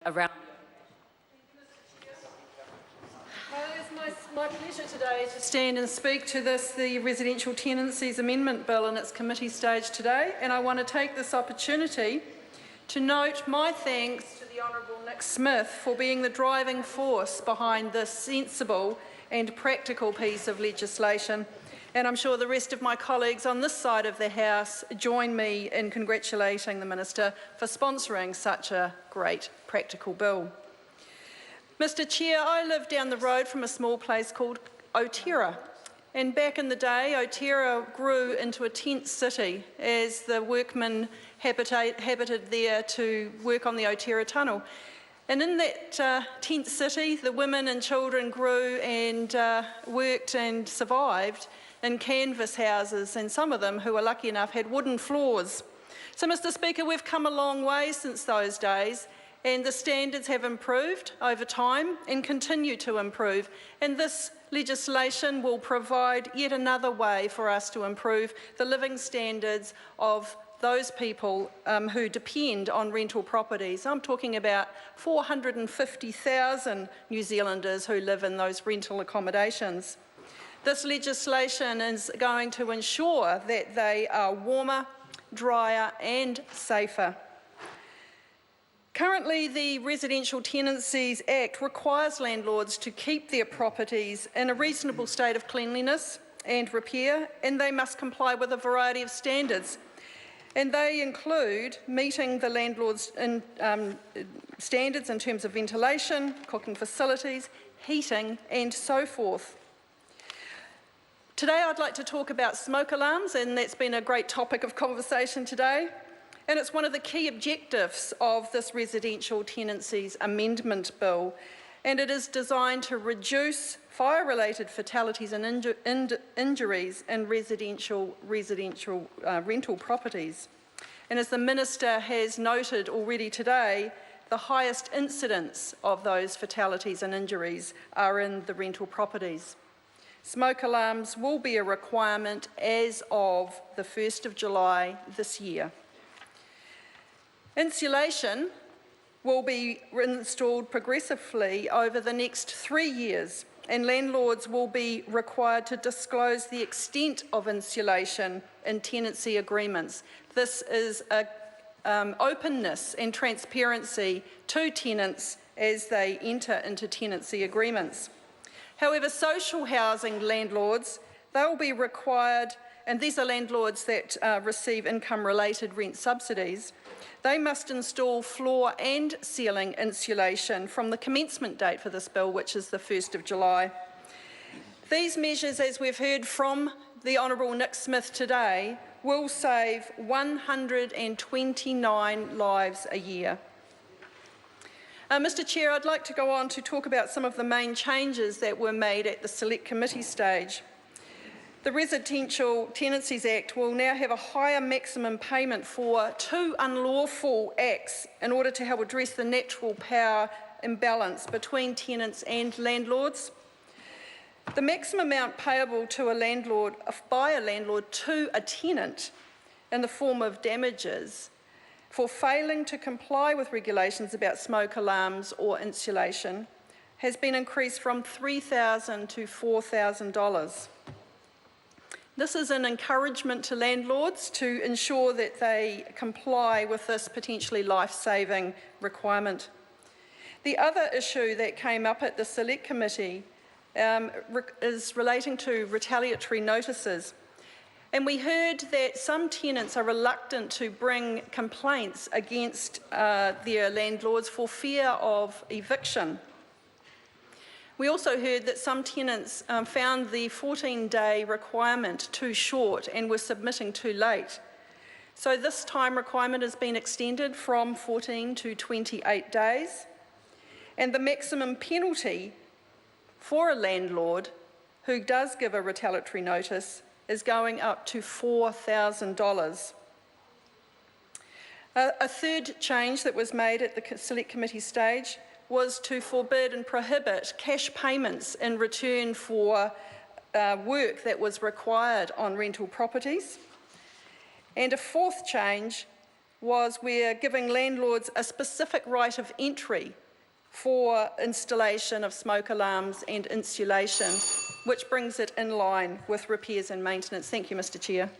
around. It's my pleasure today to stand and speak to the Residential Tenancies Amendment Bill in its committee stage today, and I want to take this opportunity to note my thanks to the Honourable Nick Smith for being the driving force behind this sensible and practical piece of legislation, and I'm sure the rest of my colleagues on this side of the House join me in congratulating the Minister for sponsoring such a great practical bill. Mr Chair, I live down the road from a small place called Otira, and back in the day Otira grew into a tent city as the workmen habited there to work on the Otira Tunnel. And in that tent city, the women and children grew and worked and survived in canvas houses, and some of them, who were lucky enough, had wooden floors. So, Mr Speaker, we've come a long way since those days, and the standards have improved over time and continue to improve. And this legislation will provide yet another way for us to improve the living standards of those people who depend on rental properties. I'm talking about 450,000 New Zealanders who live in those rental accommodations. This legislation is going to ensure that they are warmer, drier and safer. Currently, the Residential Tenancies Act requires landlords to keep their properties in a reasonable state of cleanliness and repair, and they must comply with a variety of standards. And they include meeting the landlord's standards in terms of ventilation, cooking facilities, heating and so forth. Today I'd like to talk about smoke alarms, and that's been a great topic of conversation today. And it's one of the key objectives of this Residential Tenancies Amendment Bill, and it is designed to reduce fire-related fatalities and injuries in residential rental properties. And as the Minister has noted already today, the highest incidence of those fatalities and injuries are in the rental properties. Smoke alarms will be a requirement as of the 1st of July this year. Insulation will be installed progressively over the next 3 years, and landlords will be required to disclose the extent of insulation in tenancy agreements. This is openness and transparency to tenants as they enter into tenancy agreements. However, social housing landlords, they will be required, and these are landlords that receive income-related rent subsidies, they must install floor and ceiling insulation from the commencement date for this bill, which is the 1st of July. These measures, as we've heard from the Honourable Nick Smith today, will save 129 lives a year. Mr Chair, I'd like to go on to talk about some of the main changes that were made at the Select Committee stage. The Residential Tenancies Act will now have a higher maximum payment for 2 unlawful acts in order to help address the natural power imbalance between tenants and landlords. The maximum amount payable to a landlord by a landlord to a tenant in the form of damages for failing to comply with regulations about smoke alarms or insulation has been increased from $3,000 to $4,000. This is an encouragement to landlords to ensure that they comply with this potentially life-saving requirement. The other issue that came up at the Select Committee is relating to retaliatory notices. And we heard that some tenants are reluctant to bring complaints against their landlords for fear of eviction. We also heard that some tenants found the 14-day requirement too short and were submitting too late. So this time requirement has been extended from 14 to 28 days. And the maximum penalty for a landlord who does give a retaliatory notice is going up to $4,000. A third change that was made at the Select Committee stage was to forbid and prohibit cash payments in return for work that was required on rental properties. And a fourth change was we're giving landlords a specific right of entry for installation of smoke alarms and insulation, which brings it in line with repairs and maintenance. Thank you, Mr. Chair.